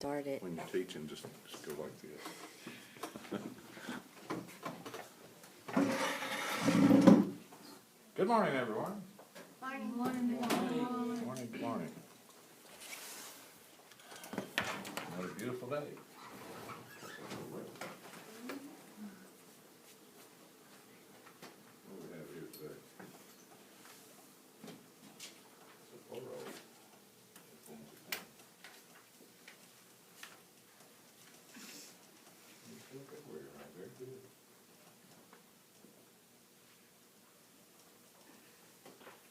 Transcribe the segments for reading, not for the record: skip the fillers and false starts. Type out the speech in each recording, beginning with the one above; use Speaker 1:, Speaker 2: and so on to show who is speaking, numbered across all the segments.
Speaker 1: Start it.
Speaker 2: When you're teaching, just go like this. Good morning, everyone.
Speaker 3: Morning.
Speaker 2: Morning, good morning. What a beautiful day. What do we have here today? Sapporo. Look at where you're at, very good.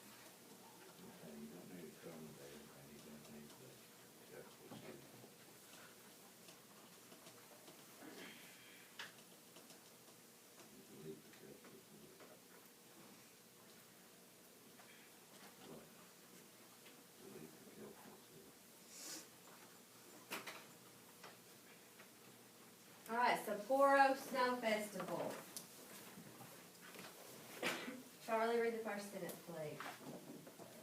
Speaker 2: Okay, you don't need to come today, and you don't need to, that's what's in. Delete the capital. What? Delete the capital.
Speaker 1: All right, Sapporo Snow Festival. Charlie, read the first sentence, please.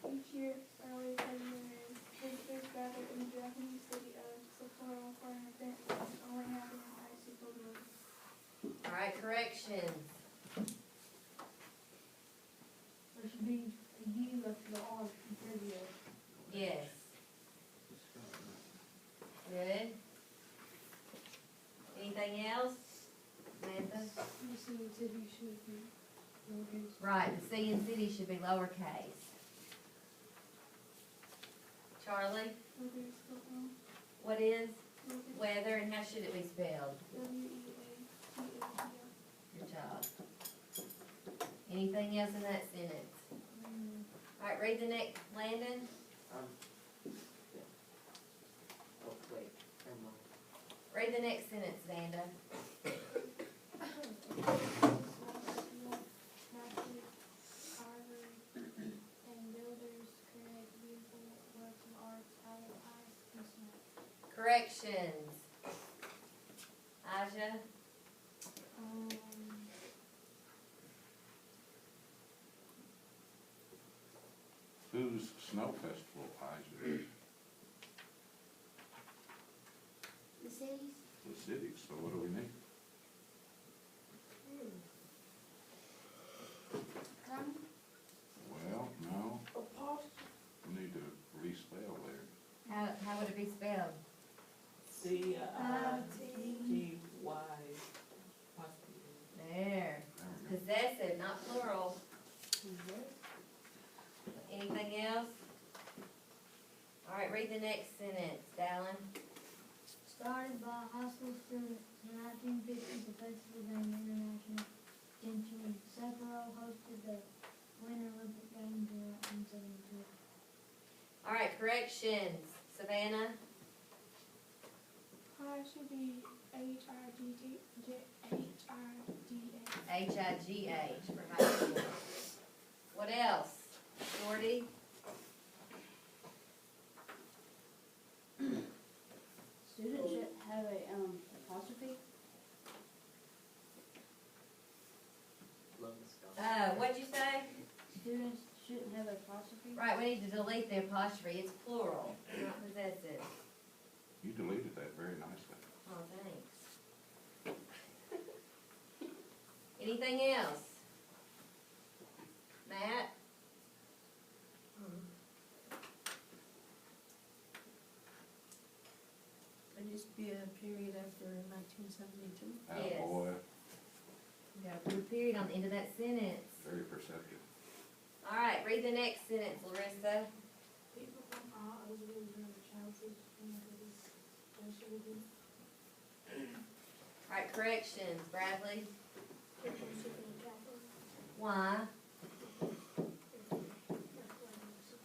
Speaker 3: Each year, early February, visitors gather in the Japanese city of Sapporo for an event that can only happen in icicle weather.
Speaker 1: All right, corrections.
Speaker 4: There should be a U after the R instead of the S.
Speaker 1: Yes. Good. Anything else? Samantha?
Speaker 3: The city should be located.
Speaker 1: Right, the C in city should be lowercase. Charlie, what is weather and how should it be spelled?
Speaker 3: W-E-A-T-H-E-R.
Speaker 1: Good job. Anything else in that sentence? All right, read the next, Landon.
Speaker 5: Oh, wait, never mind.
Speaker 1: Read the next sentence, Vanda.
Speaker 3: And builders create beautiful works of art out of ice and snow.
Speaker 1: Corrections. Aja,
Speaker 2: Whose snow festival, Isaac?
Speaker 3: The cities?
Speaker 2: The city, so what do we need? Well, no, we need to respell there.
Speaker 1: how would it be spelled?
Speaker 5: C-I-T-Y.
Speaker 1: There.
Speaker 2: There we go.
Speaker 1: Possessive, not plural. Anything else? All right, read the next sentence, Dallin.
Speaker 4: Started by high school students in 1950, the festival gained international attention. Sapporo hosted the Winter Olympic Games in 1972.
Speaker 1: All right, corrections. Savannah,
Speaker 3: High should be H-I-G-H.
Speaker 1: H-I-G-H for high school. What else? Shorty?
Speaker 6: Students should have a, apostrophe.
Speaker 5: Love this guy.
Speaker 1: What'd you say?
Speaker 6: Students shouldn't have an apostrophe.
Speaker 1: Right, we need to delete the apostrophe. It's plural, not possessive.
Speaker 2: You deleted that very nicely.
Speaker 1: Oh, thanks. Anything else? Matt?
Speaker 7: Would just be a period after 1972.
Speaker 1: Yes.
Speaker 2: Attaboy,
Speaker 1: You gotta put a period on the end of that sentence.
Speaker 2: very perceptive.
Speaker 1: All right, read the next sentence, Larissa.
Speaker 3: People from all over the world travel to this special event.
Speaker 1: All right, corrections, Bradley.
Speaker 3: People should be careful.
Speaker 1: Why?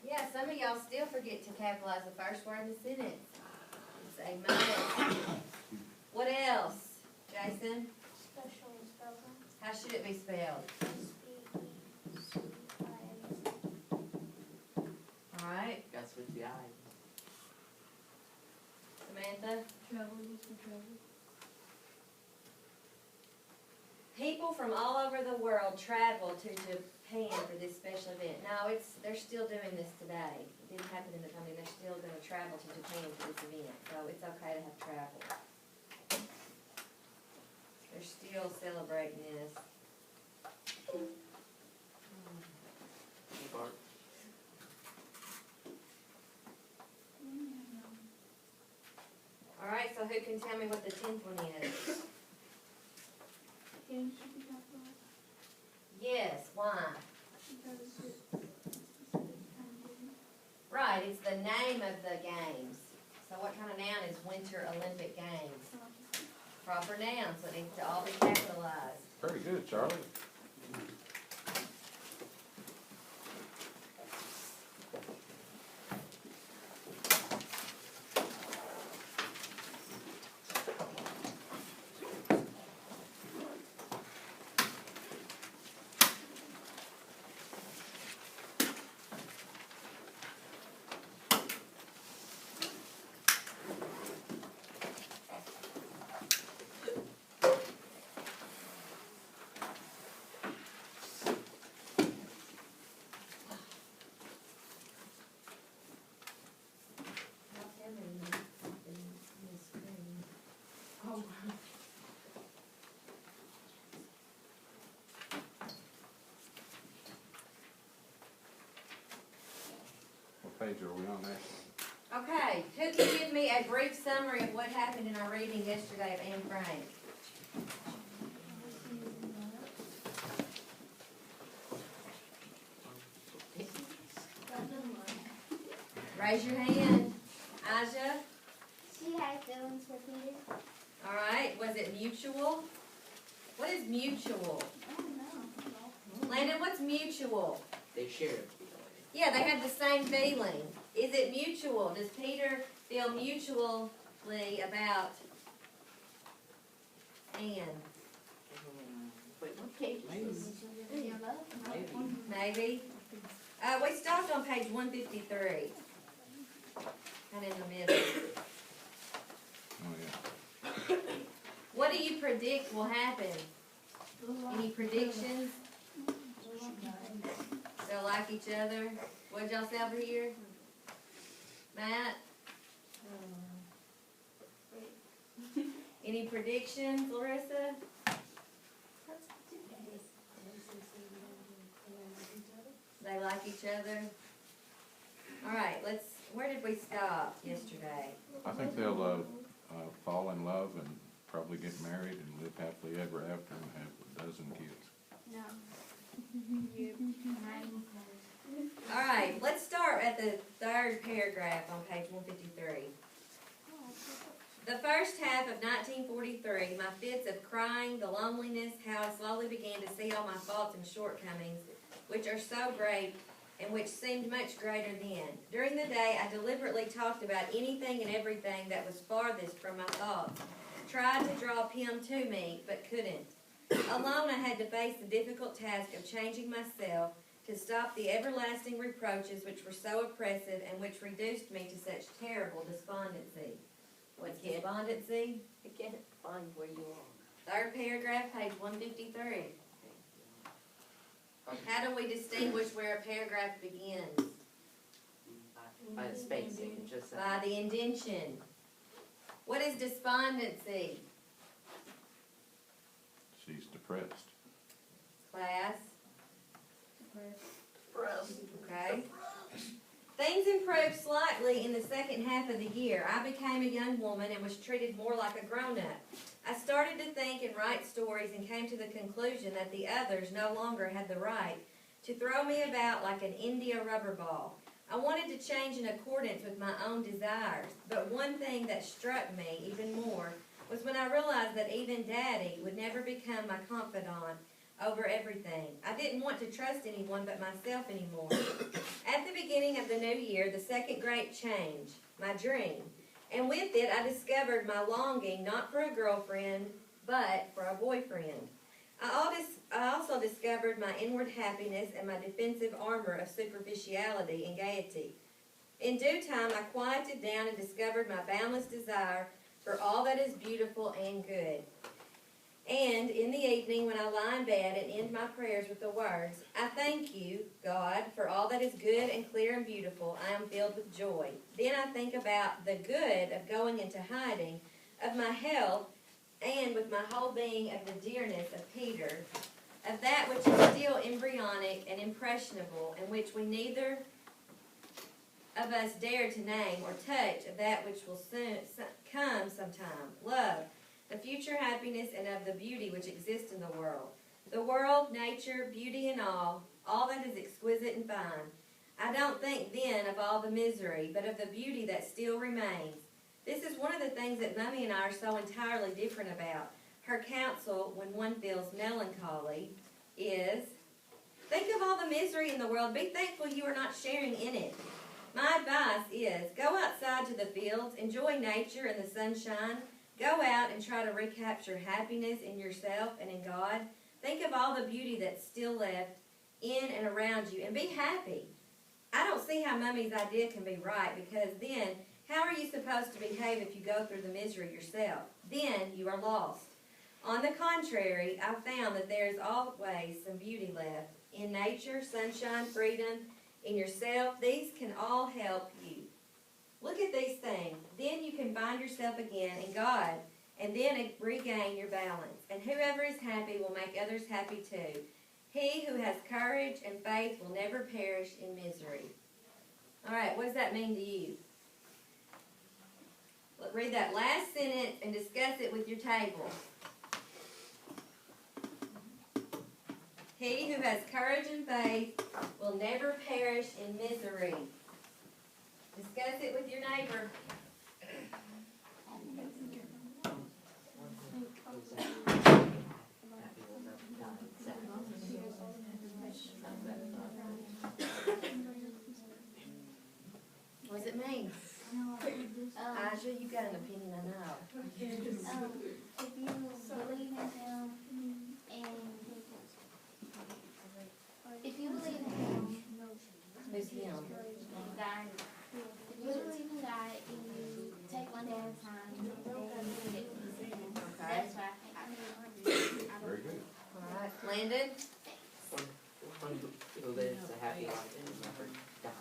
Speaker 1: Yeah, some of y'all still forget to capitalize the first word in the sentence. Say must. What else, Jason?
Speaker 3: Special spelling.
Speaker 1: How should it be spelled?
Speaker 3: S-P-E-C-I-A.
Speaker 1: All right,
Speaker 5: That's with the I.
Speaker 1: Samantha?
Speaker 4: Travel is for travel.
Speaker 1: People from all over the world travel to Japan for this special event. No, they're still doing this today. It didn't happen in the company, they're still gonna travel to Japan for this event, so it's okay to have travel. They're still celebrating this.
Speaker 5: Bart.
Speaker 1: Alright, so who can tell me what the 10th one is?
Speaker 3: Games should be capitalized
Speaker 1: Yes, why?
Speaker 3: because it's specific kind of game.
Speaker 1: Right, it's the name of the games. So what kind of noun is Winter Olympic Games? Proper noun, so it needs to all be capitalized.
Speaker 2: Very good, Charlie. What page are we on there?
Speaker 1: Okay, who can give me a brief summary of what happened in our reading yesterday of Anne Frank? Raise your hand. Aja?
Speaker 3: She had feelings for Peter.
Speaker 1: Alright, was it mutual? What is mutual?
Speaker 3: I don't know.
Speaker 1: Landon, what's mutual?
Speaker 5: They share it.
Speaker 1: Yeah, they had the same feeling. Is it mutual? Does Peter feel mutually about Anne?
Speaker 5: Wait, what page is this? Maybe.
Speaker 1: Maybe? We stopped on page 153. Kind of in the middle.
Speaker 2: Oh, yeah.
Speaker 1: What do you predict will happen? Any predictions? They'll like each other? What'd y'all say over here? Matt? Any predictions, Larissa? They like each other? Alright, where did we stop yesterday?
Speaker 2: I think they'll fall in love and probably get married and live happily ever after and have a dozen kids.
Speaker 3: No.
Speaker 1: Alright, let's start at the third paragraph on page 153. The first half of 1943, my fits of crying, the loneliness, how I slowly began to see all my faults and shortcomings, which are so great and which seemed much greater then. During the day, I deliberately talked about anything and everything that was farthest from my thoughts, tried to draw Pym to me, but couldn't. Alone, I had to face the difficult task of changing myself to stop the everlasting reproaches which were so oppressive and which reduced me to such terrible despondency. What's despondency?
Speaker 5: I can't find where you are.
Speaker 1: Third paragraph, page 153. How do we distinguish where a paragraph begins?
Speaker 5: By the spacing, it just says.
Speaker 1: By the indentation. What is despondency?
Speaker 2: She's depressed.
Speaker 1: Class? Okay. Things improved slightly in the second half of the year. I became a young woman and was treated more like a grown-up. I started to think and write stories and came to the conclusion that the others no longer had the right to throw me about like an India rubber ball. I wanted to change in accordance with my own desires, but one thing that struck me even more was when I realized that even Daddy would never become my confidant over everything. I didn't want to trust anyone but myself anymore. At the beginning of the new year, the second great change, my dream, and with it I discovered my longing not for a girlfriend, but for a boyfriend. I also discovered my inward happiness and my defensive armor of superficiality and gaiety. In due time, I quieted down and discovered my boundless desire for all that is beautiful and good. And in the evening, when I lie in bed and end my prayers with the words, I thank you, God, for all that is good and clear and beautiful, I am filled with joy. Then I think about the good of going into hiding, of my health, and with my whole being of the dearness of Peter, of that which is still embryonic and impressionable, and which we neither of us dare to name or touch, of that which will soon come sometime, love, the future happiness, and of the beauty which exists in the world, nature, beauty, and all that is exquisite and fine. I don't think then of all the misery, but of the beauty that still remains. This is one of the things that Mummy and I are so entirely different about. Her counsel, when one feels melancholy, is, think of all the misery in the world. Be thankful you are not sharing in it. My advice is, go outside to the fields, enjoy nature and the sunshine, go out and try to recapture happiness in yourself and in God. Think of all the beauty that's still left in and around you, and be happy. I don't see how Mummy's idea can be right, because then, how are you supposed to behave if you go through the misery yourself? Then you are lost. On the contrary, I've found that there is always some beauty left. In nature, sunshine, freedom, in yourself, these can all help you. Look at these things. Then you can find yourself again in God, and then regain your balance. And whoever is happy will make others happy too. He who has courage and faith will never perish in misery. All right, what does that mean to you? Read that last sentence and discuss it with your table. He who has courage and faith will never perish in misery. Discuss it with your neighbor. What does it mean? Aja, you got an opinion, I know.
Speaker 3: If you believe in him and if you believe in him,
Speaker 1: Who's him?
Speaker 3: and God, if you believe in God and you take one day at a time, then that's why I think.
Speaker 2: Very good.
Speaker 1: All right, Landon?
Speaker 5: One who lives a happy life and never dies.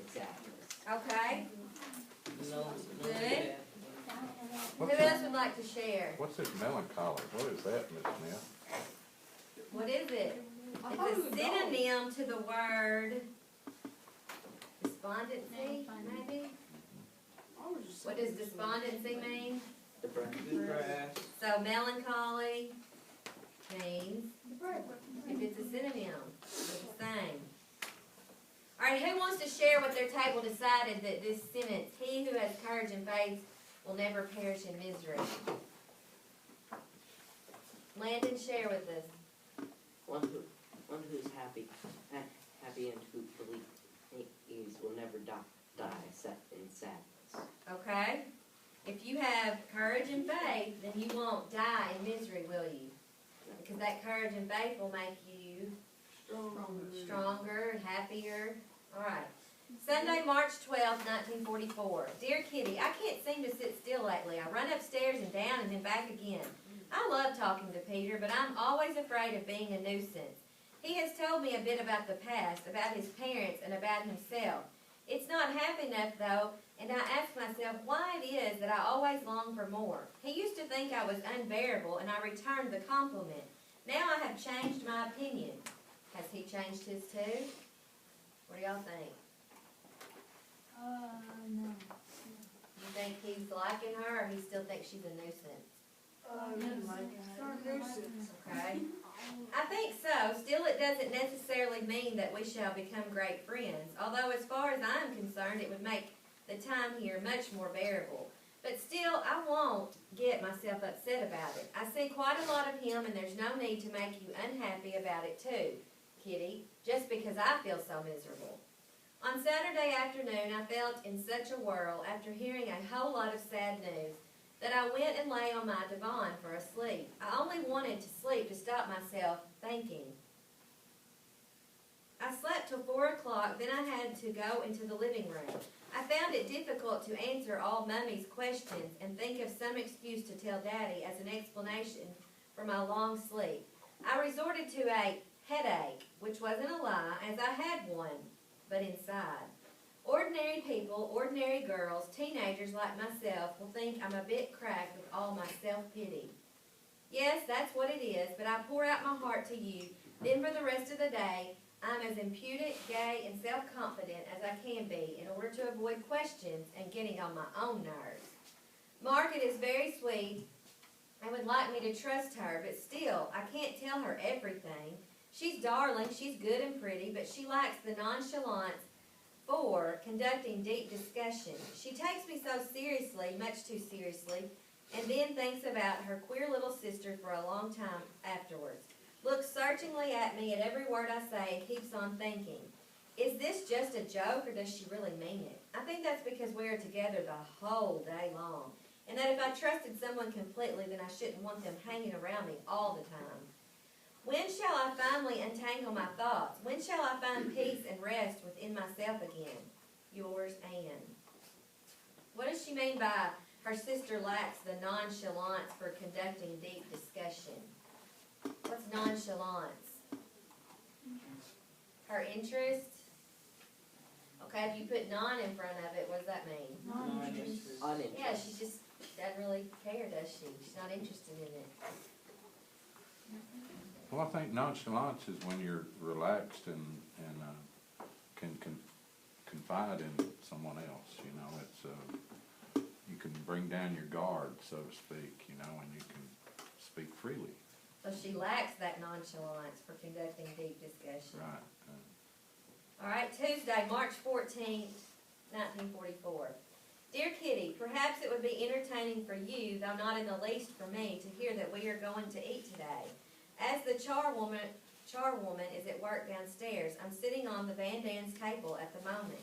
Speaker 5: Exactly.
Speaker 1: Okay, good. Who
Speaker 2: What's
Speaker 1: else would like to share?
Speaker 2: What's this melancholy? What is that, Miss Smith?
Speaker 1: What is it? It's a synonym to the word despondency, maybe? What does despondency mean?
Speaker 5: Depressed.
Speaker 1: So melancholy means, if it's a synonym, it's the same. All right, who wants to share what their table decided that this sentence, he who has courage and faith will never perish in misery? Landon, share with us.
Speaker 5: One who's happy and who believes will never die except in sadness.
Speaker 1: Okay? If you have courage and faith, then you won't die in misery, will you? Because that courage and faith will make you stronger and happier. All right. Sunday, March 12th, 1944. Dear Kitty, I can't seem to sit still lately. I run upstairs and down and then back again. I love talking to Peter, but I'm always afraid of being a nuisance. He has told me a bit about the past, about his parents, and about himself. It's not half enough, though, and I ask myself why it is that I always long for more. He used to think I was unbearable, and I returned the compliment. Now I have changed my opinion. Has he changed his too? What do y'all think?
Speaker 4: No.
Speaker 1: You think he's liking her, or he still thinks she's a nuisance? Okay. I think so. Still, it doesn't necessarily mean that we shall become great friends. Although, as far as I'm concerned, it would make the time here much more bearable. But still, I won't get myself upset about it. I see quite a lot of him, and there's no need to make you unhappy about it too, Kitty, just because I feel so miserable. On Saturday afternoon, I felt in such a whirl after hearing a whole lot of sad news that I went and lay on my divan for a sleep. I only wanted to sleep to stop myself thinking. I slept till 4 o'clock, then I had to go into the living room. I found it difficult to answer all Mummy's questions and think of some excuse to tell Daddy as an explanation for my long sleep. I resorted to a headache, which wasn't a lie, as I had one, but inside. Ordinary people, ordinary girls, teenagers like myself will think I'm a bit cracked with all my self-pity. Yes, that's what it is, but I pour out my heart to you. Then for the rest of the day, I'm as impudent, gay, and self-confident as I can be in order to avoid questions and getting on my own nerves. Margaret is very sweet and would like me to trust her, but still, I can't tell her everything. She's darling, she's good and pretty, but she lacks the nonchalance for conducting deep discussion. She takes me so seriously, much too seriously, and then thinks about her queer little sister for a long time afterwards. Looks searchingly at me at every word I say and keeps on thinking, is this just a joke or does she really mean it? I think that's because we are together the whole day long, and that if I trusted someone completely, then I shouldn't want them hanging around me all the time. When shall I finally untangle my thoughts? When shall I find peace and rest within myself again? Yours, Anne. What does she mean by her sister lacks the nonchalance for conducting deep discussion? What's nonchalance? Her interest? Okay, if you put non in front of it, what does that mean?
Speaker 5: Uninterested.
Speaker 1: Yeah, she just doesn't really care, does she? She's not interested in it.
Speaker 2: Well, I think nonchalance is when you're relaxed and can confide in someone else, you know. It's, you can bring down your guard, so to speak, you know, and you can speak freely.
Speaker 1: So she lacks that nonchalance for conducting deep discussion.
Speaker 2: Right.
Speaker 1: All right, Tuesday, March 14th, 1944. Dear Kitty, perhaps it would be entertaining for you, though not in the least for me, to hear that we are going to eat today. As the charwoman is at work downstairs, I'm sitting on the Van Dan's table at the moment.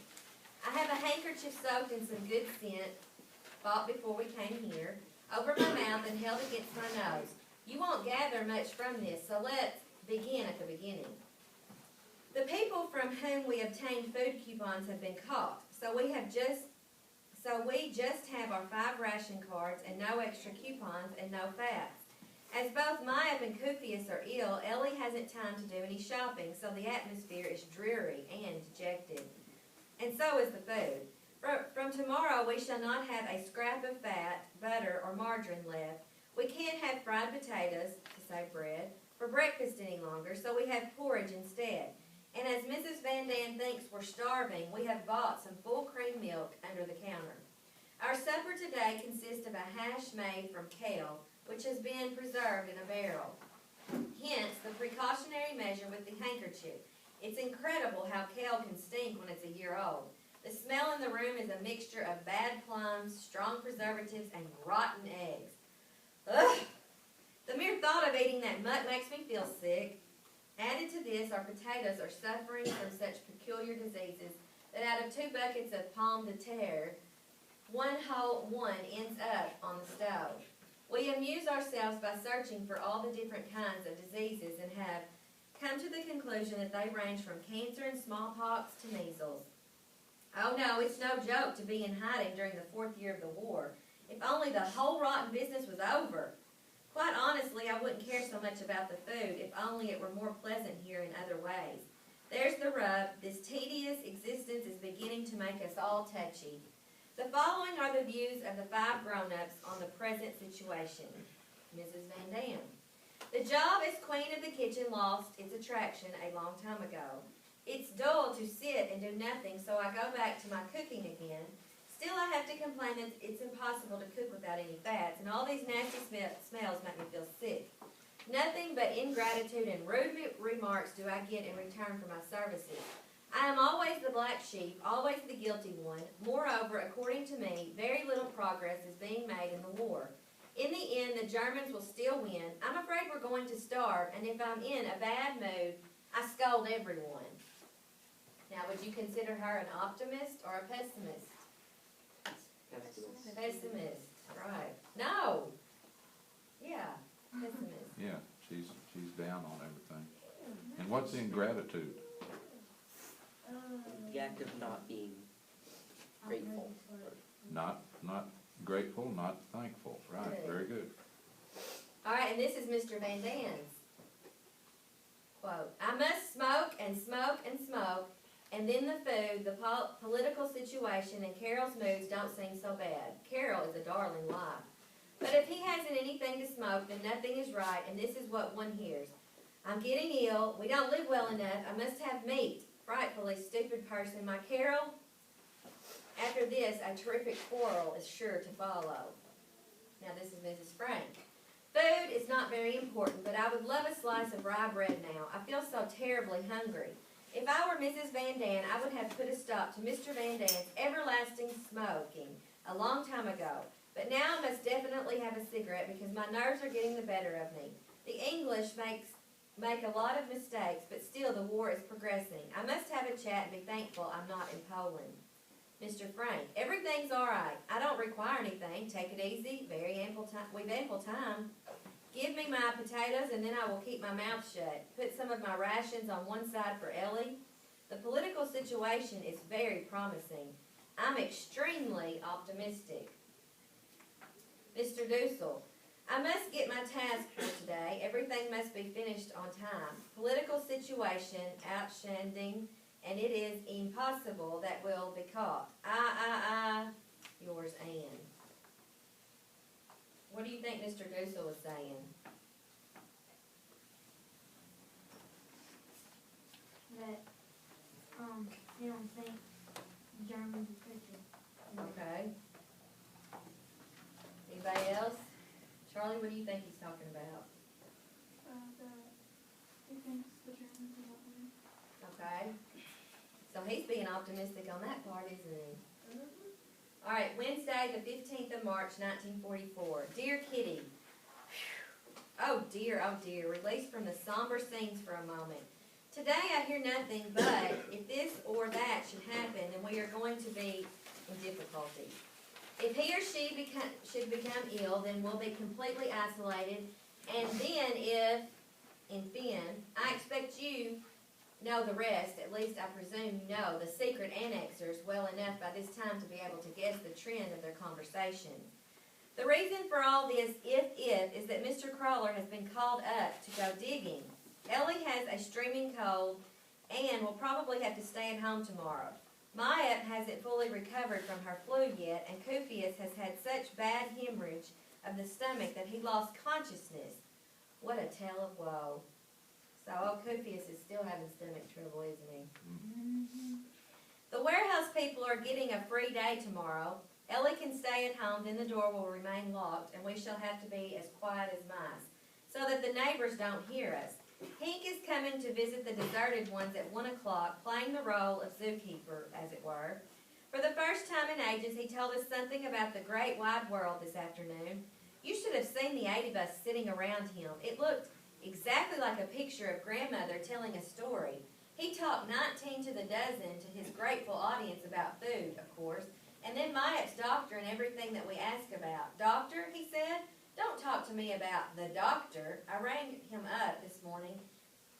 Speaker 1: I have a handkerchief soaked in some good scent, bought before we came here, over my mouth and held against my nose. You won't gather much from this, so let's begin at the beginning. The people from whom we obtained food coupons have been caught, so we just have our 5 ration cards and no extra coupons and no fats. As both Myapp and Kufius are ill, Ellie hasn't time to do any shopping, so the atmosphere is dreary and dejected. And so is the food. From tomorrow we shall not have a scrap of fat, butter, or margarine left. We can't have fried potatoes, to say bread, for breakfast any longer, so we have porridge instead. And as Mrs. Van Dan thinks we're starving, we have bought some full cream milk under the counter. Our supper today consists of a hash made from kale, which has been preserved in a barrel. Hence, the precautionary measure with the handkerchief. It's incredible how kale can stink when it's a year old. The smell in the room is a mixture of bad plums, strong preservatives, and rotten eggs. Ugh! The mere thought of eating that mutt makes me feel sick. Added to this, our potatoes are suffering from such peculiar diseases that out of 2 buckets of pomme de terre, one whole one ends up on the stove. We amuse ourselves by searching for all the different kinds of diseases and have come to the conclusion that they range from cancer and smallpox to measles. Oh no, it's no joke to be in hiding during the 4th year of the war. If only the whole rotten business was over. Quite honestly, I wouldn't care so much about the food if only it were more pleasant here in other ways. There's the rub. This tedious existence is beginning to make us all touchy. The following are the views of the 5 grown-ups on the present situation. Mrs. Van Dam. The job as queen of the kitchen lost its attraction a long time ago. It's dull to sit and do nothing, so I go back to my cooking again. Still, I have to complain that it's impossible to cook without any fats, and all these nasty smells make me feel sick. Nothing but ingratitude and rude remarks do I get in return for my services. I am always the black sheep, always the guilty one. Moreover, according to me, very little progress is being made in the war. In the end, the Germans will still win. I'm afraid we're going to starve, and if I'm in a bad mood, I scold everyone. Now, would you consider her an optimist or a pessimist? Pessimist, right. No. Yeah, pessimist.
Speaker 2: Yeah, she's down on everything. And what's ingratitude?
Speaker 5: The act of not being Grateful.
Speaker 4: ready for it.
Speaker 2: Not grateful, not thankful, right,
Speaker 1: Good.
Speaker 2: very good.
Speaker 1: All right, and this is Mr. Van Dan's quote. I must smoke and smoke and smoke, and then the food, the political situation, and Carol's moods don't seem so bad. Carol is a darling wife. But if he hasn't anything to smoke, then nothing is right, and this is what one hears. I'm getting ill, we don't live well enough, I must have meat. Frightfully stupid person, my Carol. After this, a terrific quarrel is sure to follow. Now this is Mrs. Frank. Food is not very important, but I would love a slice of rye bread now. I feel so terribly hungry. If I were Mrs. Van Dan, I would have put a stop to Mr. Van Dan's everlasting smoking a long time ago. But now I must definitely have a cigarette because my nerves are getting the better of me. The English make a lot of mistakes, but still the war is progressing. I must have a chat and be thankful I'm not in Poland. Mr. Frank, everything's all right. I don't require anything. Take it easy. We've ample time. Give me my potatoes and then I will keep my mouth shut. Put some of my rations on one side for Ellie. The political situation is very promising. I'm extremely optimistic. Mr. Dussel, I must get my task for today. Everything must be finished on time. Political situation outstanding, and it is impossible that will be caught. Yours, Anne. What do you think Mr. Dussel was saying?
Speaker 4: That, you don't think Germans are pretty.
Speaker 1: Okay. Anybody else? Charlie, what do you think he's talking about?
Speaker 3: He thinks the Germans are not winning.
Speaker 1: Okay. So he's being optimistic on that part, isn't he? All right, Wednesday, the 15th of March, 1944. Dear Kitty. Oh dear, released from the somber scenes for a moment. Today I hear nothing but if this or that should happen, then we are going to be in difficulty. If he or she should become ill, then we'll be completely isolated. And then if, in Finn, I expect you know the rest, at least I presume you know the secret annexers well enough by this time to be able to guess the trend of their conversation. The reason for all this if is that Mr. Crawler has been called up to go digging. Ellie has a streaming cold and will probably have to stay at home tomorrow. Maya hasn't fully recovered from her flu yet, and Kufius has had such bad hemorrhage of the stomach that he lost consciousness. What a tale of woe. So old Kufius is still having stomach trouble, isn't he?
Speaker 4: Mm-hmm.
Speaker 1: The warehouse people are getting a free day tomorrow. Ellie can stay at home, then the door will remain locked, and we shall have to be as quiet as mice, so that the neighbors don't hear us. Hank is coming to visit the deserted ones at 1 o'clock, playing the role of zookeeper, as it were. For the first time in ages, he told us something about the great wide world this afternoon. You should have seen the 8 of us sitting around him. It looked exactly like a picture of grandmother telling a story. He talked 19 to the dozen to his grateful audience about food, of course, and then Myatt's doctor and everything that we ask about. Doctor, he said, don't talk to me about the doctor. I rang him up this morning,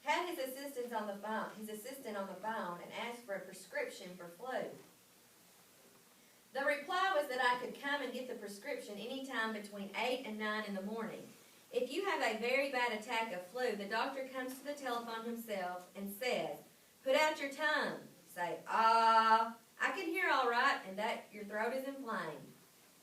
Speaker 1: had his assistant on the phone, and asked for a prescription for flu. The reply was that I could come and get the prescription any time between 8 and 9 in the morning. If you have a very bad attack of flu, the doctor comes to the telephone himself and says, put out your tongue. Say, I can hear all right, and that your throat is inflamed.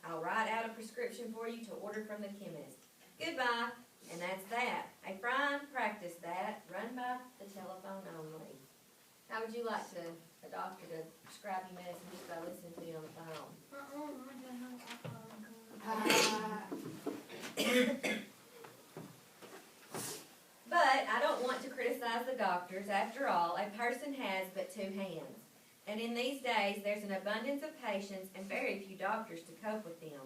Speaker 1: I'll write out a prescription for you to order from the chemist. Goodbye. And that's that. A fine practice that, run by the telephone only. How would you like a doctor to prescribe you medicine just by listening to you on the phone? But I don't want to criticize the doctors. After all, a person has but 2 hands. And in these days, there's an abundance of patients and very few doctors to cope with them.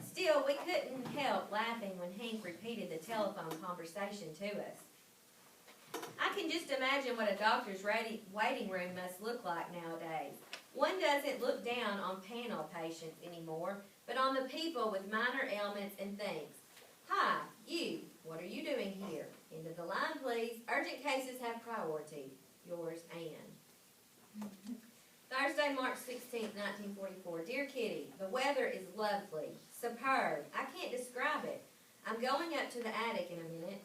Speaker 1: Still, we couldn't help laughing when Hank repeated the telephone conversation to us. I can just imagine what a doctor's waiting room must look like nowadays. One doesn't look down on panel patients anymore, but on the people with minor ailments and things. Hi, you. What are you doing here? End of the line, please. Urgent cases have priority. Yours, Anne. Thursday, March 16th, 1944. Dear Kitty, the weather is lovely, superb. I can't describe it. I'm going up to the attic in a minute.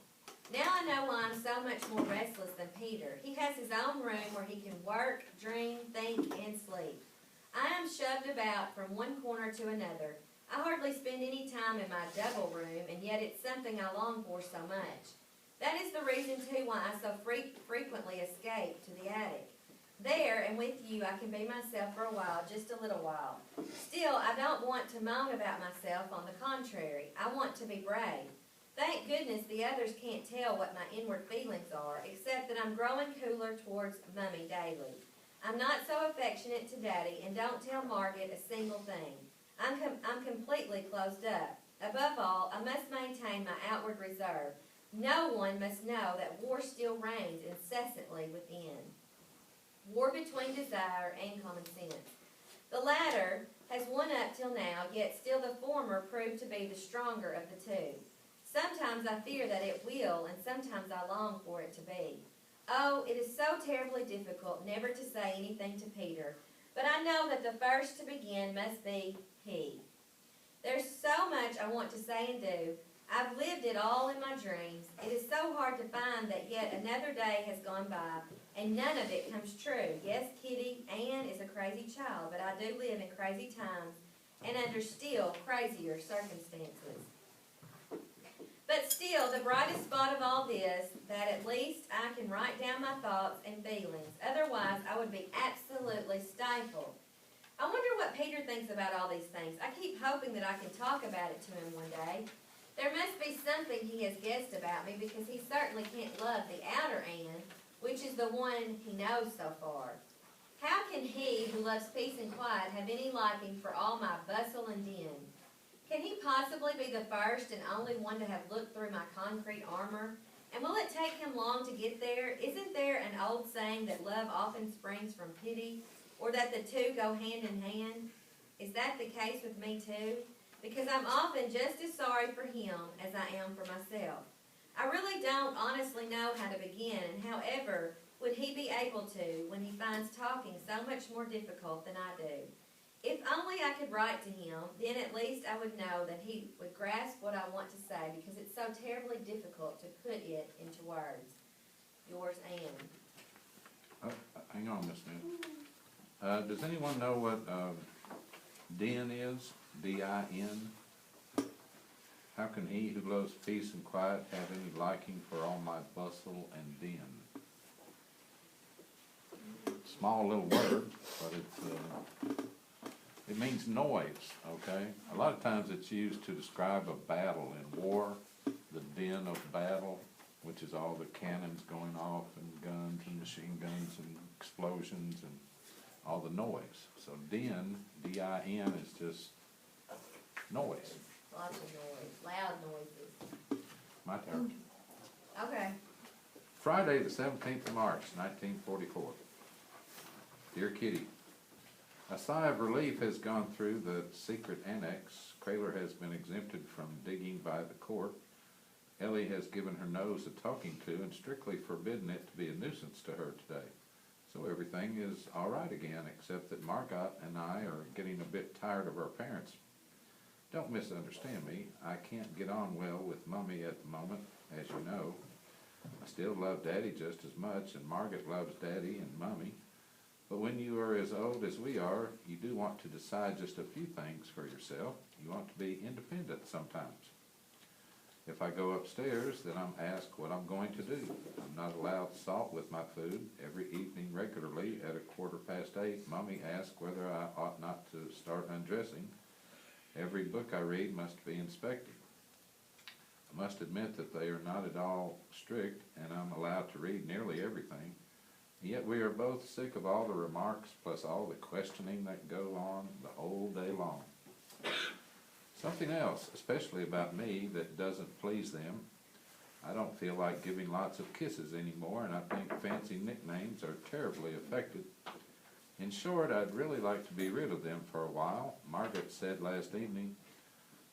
Speaker 1: Now I know why I'm so much more restless than Peter. He has his own room where he can work, dream, think, and sleep. I am shoved about from one corner to another. I hardly spend any time in my double room, and yet it's something I long for so much. That is the reason, too, why I so frequently escape to the attic. There, and with you, I can be myself for a while, just a little while. Still, I don't want to moan about myself, on the contrary. I want to be brave. Thank goodness the others can't tell what my inward feelings are, except that I'm growing cooler towards Mummy daily. I'm not so affectionate to Daddy, and don't tell Margaret a single thing. I'm completely closed up. Above all, I must maintain my outward reserve. No one must know that war still reigns incessantly within. War between desire and common sense. The latter has won up till now, yet still the former proved to be the stronger of the two. Sometimes I fear that it will, and sometimes I long for it to be. Oh, it is so terribly difficult never to say anything to Peter, but I know that the first to begin must be he. There's so much I want to say and do. I've lived it all in my dreams. It is so hard to find that yet another day has gone by, and none of it comes true. Yes, Kitty, Ann is a crazy child, but I do live in crazy times and under still crazier circumstances. But still, the brightest spot of all this, that at least I can write down my thoughts and feelings. Otherwise, I would be absolutely stifled. I wonder what Peter thinks about all these things. I keep hoping that I can talk about it to him one day. There must be something he has guessed about me, because he certainly can't love the outer Ann, which is the one he knows so far. How can he, who loves peace and quiet, have any liking for all my bustle and din? Can he possibly be the first and only one to have looked through my concrete armor? And will it take him long to get there? Isn't there an old saying that love often springs from pity, or that the two go hand in hand? Is that the case with me too? Because I'm often just as sorry for him as I am for myself. I really don't honestly know how to begin, and however would he be able to when he finds talking so much more difficult than I do? If only I could write to him, then at least I would know that he would grasp what I want to say, because it's so terribly difficult to put it into words. Yours, Ann.
Speaker 2: Hang on, Miss Newt. Does anyone know what din is? D-I-N? How can he who loves peace and quiet have any liking for all my bustle and din? Small little word, but it means noise, okay? A lot of times it's used to describe a battle in war, the din of battle, which is all the cannons going off and guns and machine guns and explosions and all the noise. So din, D-I-N, is just noise.
Speaker 1: Lots of noise, loud noises.
Speaker 2: My turn.
Speaker 1: Okay.
Speaker 2: Friday, the 17th of March, 1944. Dear Kitty, a sigh of relief has gone through the secret annex. Kraler has been exempted from digging by the court. Ellie has given her nose a talking to and strictly forbidden it to be a nuisance to her today. So everything is all right again, except that Margot and I are getting a bit tired of our parents. Don't misunderstand me. I can't get on well with Mummy at the moment, as you know. I still love Daddy just as much, and Margaret loves Daddy and Mummy. But when you are as old as we are, you do want to decide just a few things for yourself. You want to be independent sometimes. If I go upstairs, then I'm asked what I'm going to do. I'm not allowed salt with my food. Every evening regularly at 8:15, Mummy asks whether I ought not to start undressing. Every book I read must be inspected. I must admit that they are not at all strict, and I'm allowed to read nearly everything. Yet we are both sick of all the remarks, plus all the questioning that go on the whole day long. Something else, especially about me, that doesn't please them. I don't feel like giving lots of kisses anymore, and I think fancy nicknames are terribly affected. In short, I'd really like to be rid of them for a while. Margaret said last evening,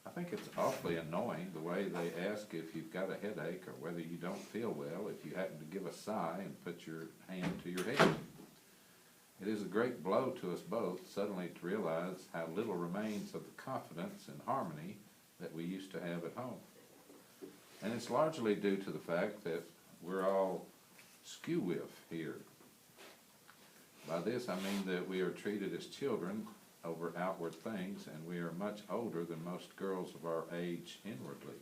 Speaker 2: I think it's awfully annoying the way they ask if you've got a headache or whether you don't feel well if you happen to give a sigh and put your hand to your head. It is a great blow to us both suddenly to realize how little remains of the confidence and harmony that we used to have at home. And it's largely due to the fact that we're all skew-whiff here. By this I mean that we are treated as children over outward things, and we are much older than most girls of our age inwardly.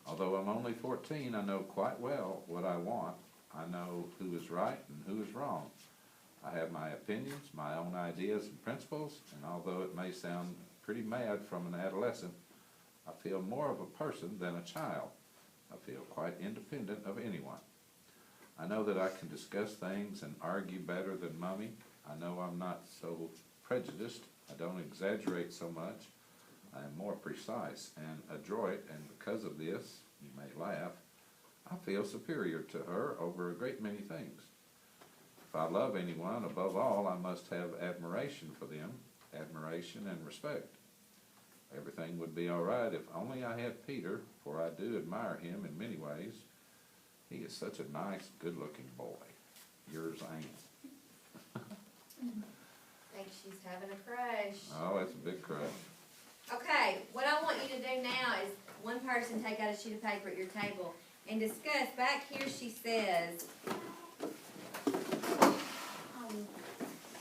Speaker 2: Although I'm only 14, I know quite well what I want. I know who is right and who is wrong. I have my opinions, my own ideas and principles, and although it may sound pretty mad from an adolescent, I feel more of a person than a child. I feel quite independent of anyone. I know that I can discuss things and argue better than Mommy. I know I'm not so prejudiced. I don't exaggerate so much. I am more precise and adroit, and because of this, you may laugh, I feel superior to her over a great many things. If I love anyone, above all, I must have admiration for them, admiration and respect. Everything would be all right if only I had Peter, for I do admire him in many ways. He is such a nice, good-looking boy. Yours, Ann.
Speaker 1: Think she's having a crush.
Speaker 2: Oh, that's a big crush.
Speaker 1: Okay, what I want you to do now is one person take out a sheet of paper at your table and discuss. Back here she says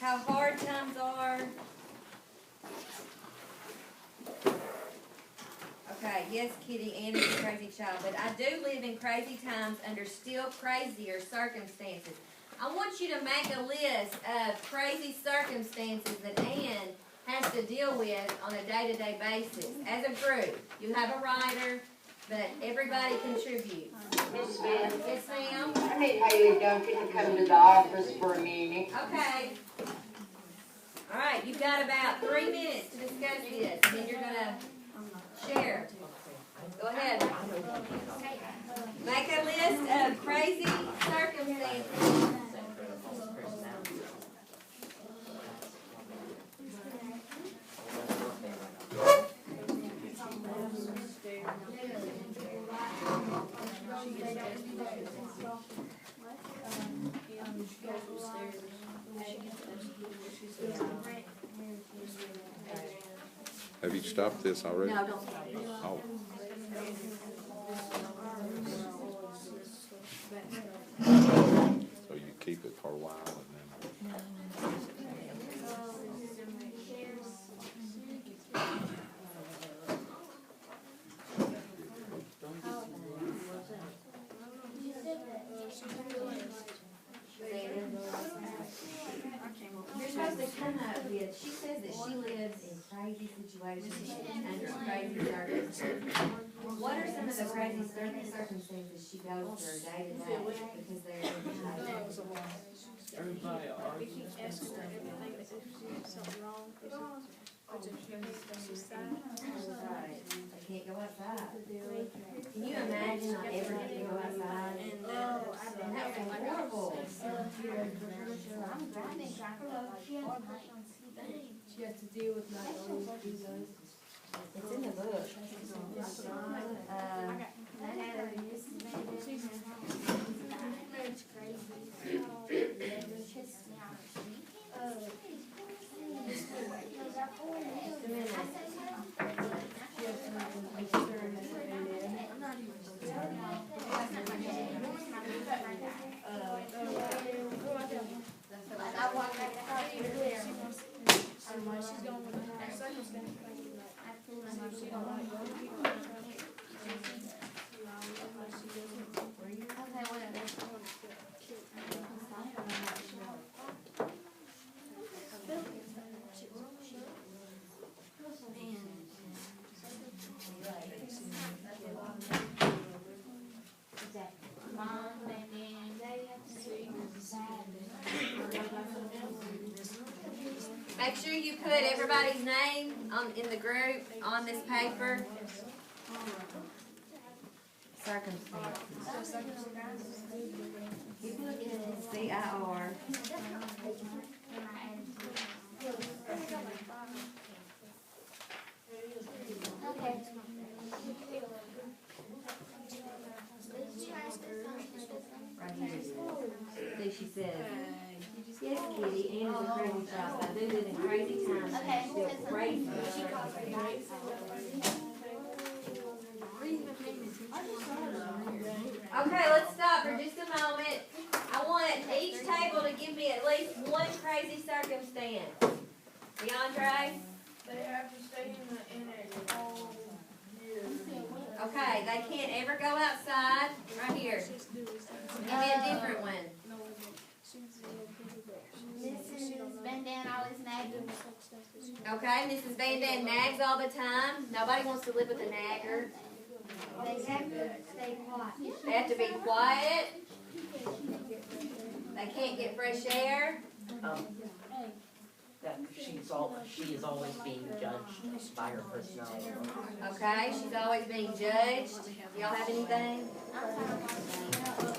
Speaker 1: how hard times are. Okay, yes, Kitty, Ann is a crazy child, but I do live in crazy times under still crazier circumstances. I want you to make a list of crazy circumstances that Ann has to deal with on a day-to-day basis. As a group, you have a writer, but everybody contributes.
Speaker 8: Miss Smith,
Speaker 1: Yes, ma'am?
Speaker 8: I need Haley Duncan to come to the office for a meeting.
Speaker 1: Okay. All right, you've got about 3 minutes to discuss this, and then you're gonna share. Go ahead. Make a list of crazy circumstances.
Speaker 2: Have you stopped this already?
Speaker 1: No, don't stop it.
Speaker 2: Oh. So you keep it for a while and then...
Speaker 1: You're supposed to come up with, she says that she lives in crazy situations under crazy circumstances. What are some of the crazy circumstances she goes through day to day because they're in
Speaker 7: Everybody we keep asking her everything that if she has something wrong, she's sad.
Speaker 1: Right. They can't go outside. Can you imagine not ever getting to go outside? And that would be horrible.
Speaker 7: She has to deal with not always do those.
Speaker 1: It's in the book. Just a minute. Make sure you put everybody's name in the group on this paper. Circumstances. You put CIR.
Speaker 3: Okay.
Speaker 1: Right here. See, she says, yes, Kitty, a crazy job. I do it in crazy times.
Speaker 3: Okay,
Speaker 1: She's still crazy. Okay, let's stop for just a moment. I want each table to give me at least one crazy circumstance. DeAndre?
Speaker 7: They have to stay in a whole year.
Speaker 3: Okay.
Speaker 1: Okay, they can't ever go outside. Right here. Give me a different one.
Speaker 3: Mrs. Van Dam always nagging.
Speaker 1: Okay, Mrs. Van Dam nags all the time. Nobody wants to live with a nagger.
Speaker 4: They have to stay quiet.
Speaker 1: They have to be quiet. They can't get fresh air.
Speaker 5: That she is always being judged by her personality.
Speaker 1: Okay, she's always being judged. Y'all have anything?
Speaker 3: I'm sorry.